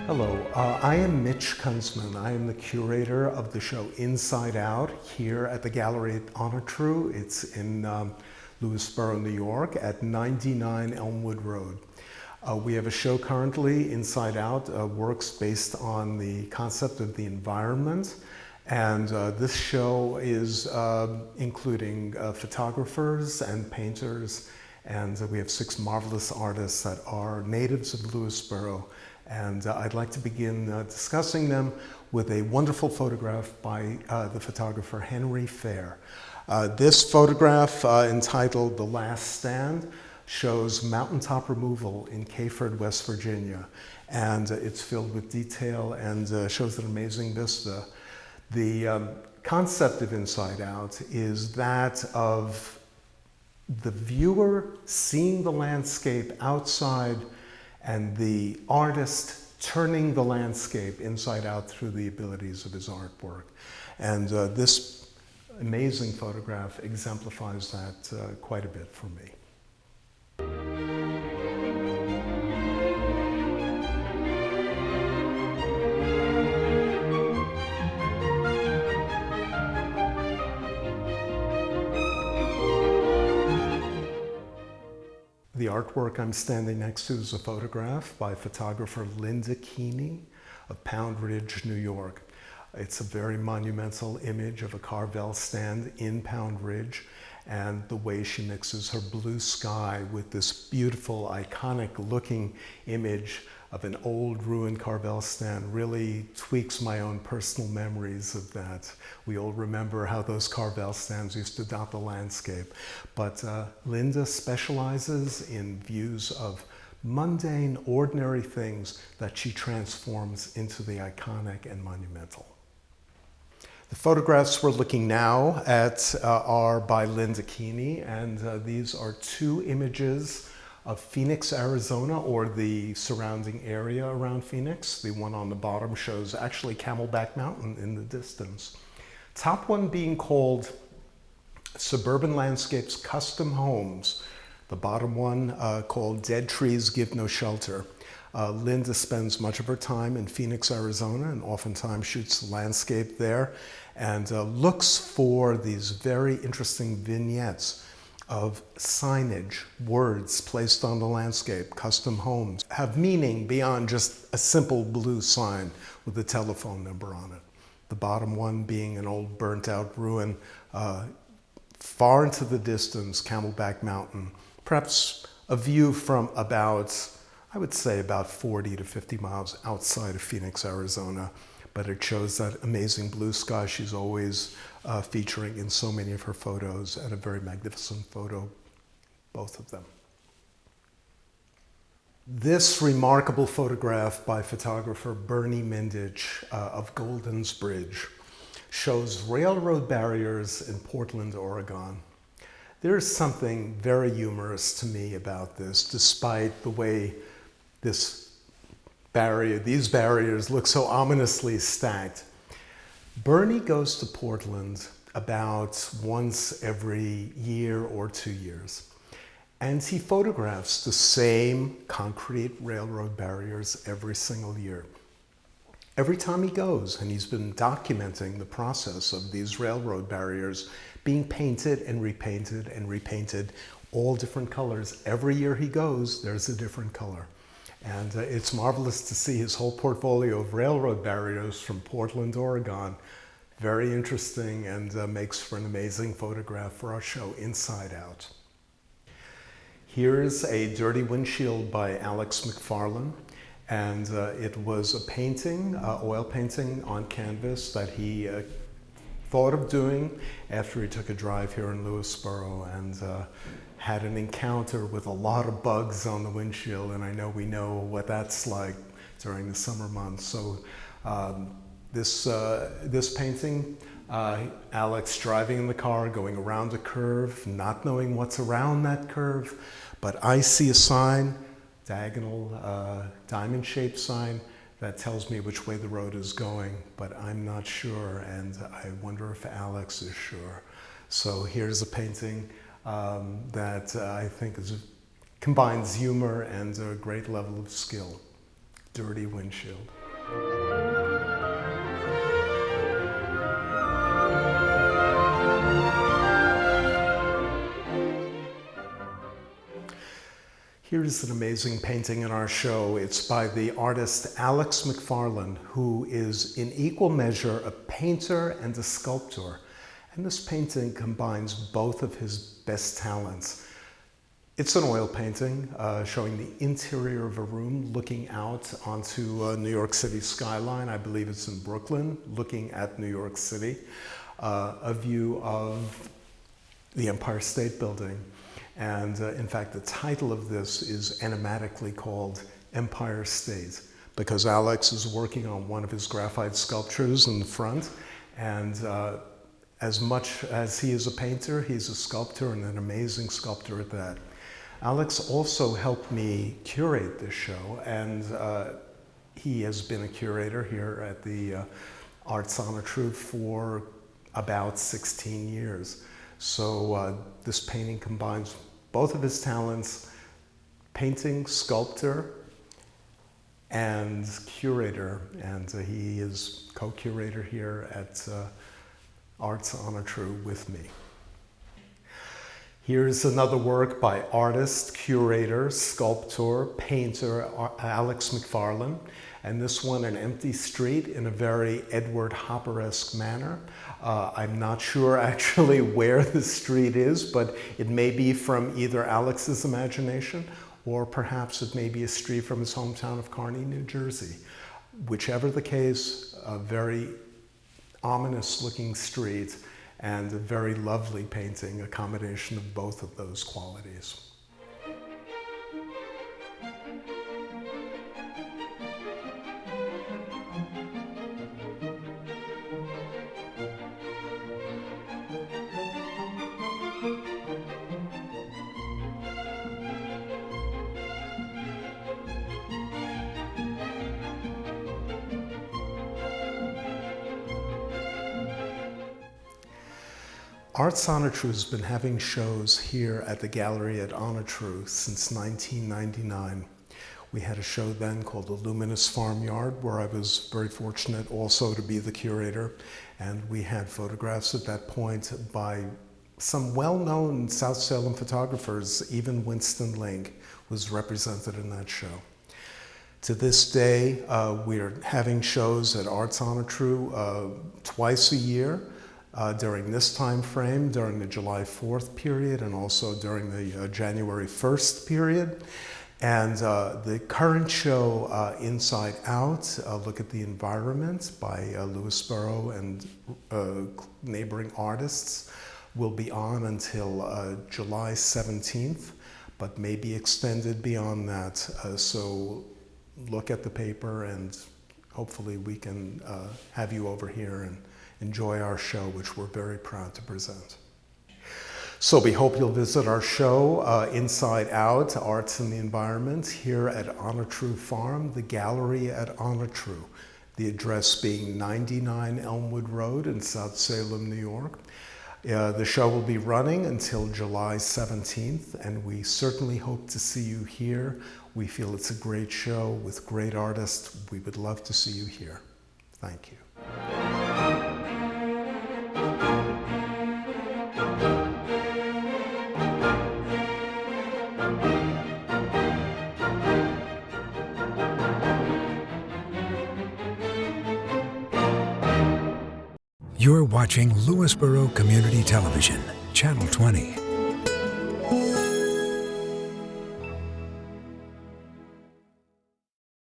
Hello, I am Mitch Kunzman. I am the curator of the show Inside Out here at the gallery at Onatru. It's in Lewisboro, New York at 99 Elmwood Road. We have a show currently, Inside Out, works based on the concept of the environment. And this show is including photographers and painters. And we have 6 marvelous artists that are natives of Lewisboro. And I'd like to begin discussing them with a wonderful photograph by the photographer Henry Fair. This photograph, entitled The Last Stand, shows mountaintop removal in Cayford, West Virginia. And it's filled with detail and shows an amazing vista. The concept of Inside Out is that of the viewer seeing the landscape outside and the artist turning the landscape inside out through the abilities of his artwork. And this amazing photograph exemplifies that quite a bit for me. The artwork I'm standing next to is a photograph by photographer Linda Keeney of Pound Ridge, New York. It's a very monumental image of a Carvel stand in Pound Ridge, and the way she mixes her blue sky with this beautiful, iconic looking image of an old ruined Carvel stand really tweaks my own personal memories of that. We all remember how those Carvel stands used to dot the landscape. But Linda specializes in views of mundane, ordinary things that she transforms into the iconic and monumental. The photographs we're looking now at are by Linda Keeney, and these are 2 images of Phoenix, Arizona, or the surrounding area around Phoenix. The one on the bottom shows actually Camelback Mountain in the distance. Top one being called Suburban Landscapes Custom Homes. The bottom one called Dead Trees Give No Shelter. Linda spends much of her time in Phoenix, Arizona, and oftentimes shoots the landscape there, and looks for these very interesting vignettes of signage, words placed on the landscape. Custom homes have meaning beyond just a simple blue sign with a telephone number on it. The bottom one being an old burnt out ruin far into the distance, Camelback Mountain. Perhaps a view from about, I would say about 40 to 50 miles outside of Phoenix, Arizona. But it shows that amazing blue sky she's always featuring in so many of her photos, and a very magnificent photo, both of them. This remarkable photograph by photographer Bernie Mindich of Golden's Bridge shows railroad barriers in Portland, Oregon. There's something very humorous to me about this, despite the way these barriers look so ominously stacked. Bernie goes to Portland about once every year or 2 years, and he photographs the same concrete railroad barriers every single year. Every time he goes, and he's been documenting the process of these railroad barriers being painted and repainted, all different colors. Every year he goes, there's a different color. And it's marvelous to see his whole portfolio of railroad barriers from Portland, Oregon. Very interesting, and makes for an amazing photograph for our show, Inside Out. Here's a dirty windshield by Alex McFarlane. And it was a painting, oil painting on canvas that he thought of doing after he took a drive here in Lewisboro, and had an encounter with a lot of bugs on the windshield, and I know we know what that's like during the summer months. So this painting, Alex driving in the car, going around a curve, not knowing what's around that curve, but I see a sign, diagonal, diamond-shaped sign, that tells me which way the road is going, but I'm not sure, and I wonder if Alex is sure. So here's a painting that I think combines humor and a great level of skill. dirty windshield. Here's an amazing painting in our show. It's by the artist Alex McFarland, who is in equal measure a painter and a sculptor. And this painting combines both of his best talents. It's an oil painting showing the interior of a room looking out onto New York City skyline. I believe it's in Brooklyn, looking at New York City. A view of the Empire State Building. And in fact, the title of this is enigmatically called Empire State, because Alex is working on one of his graphite sculptures in the front. And as much as he is a painter, he's a sculptor, and an amazing sculptor at that. Alex also helped me curate this show, and he has been a curator here at the Arts Onatru for about 16 years. So this painting combines both of his talents, painting, sculptor, and curator. And he is co-curator here at Arts Onatru with me. Here's another work by artist, curator, sculptor, painter Alex McFarland. And this one, an empty street in a very Edward Hopper-esque manner. I'm not sure actually where the street is, but it may be from either Alex's imagination, or perhaps it may be a street from his hometown of Kearny, New Jersey. Whichever the case, a very ominous-looking street and a very lovely painting, a combination of both of those qualities. Arts Onatru has been having shows here at the gallery at Onatru since 1999. We had a show then called The Luminous Farmyard, where I was very fortunate also to be the curator. And we had photographs at that point by some well-known South Salem photographers. Even Winston Link was represented in that show. To this day, we are having shows at Arts Onatru twice a year. During this time frame, during the July 4th period, and also during the January 1st period. And the current show, Inside Out, Look at the Environment by Lewisboro and neighboring artists, will be on until July 17th, but may be extended beyond that. So look at the paper, and hopefully we can have you over here and enjoy our show, which we're very proud to present. So we hope you'll visit our show, Inside Out, Arts and the Environment, here at Onatru Farm, the gallery at Onatru, the address being 99 Elmwood Road in South Salem, New York. The show will be running until July 17th, and we certainly hope to see you here. We feel it's a great show with great artists. We would love to see you here. Thank you. You're watching Lewisboro Community Television, Channel 20.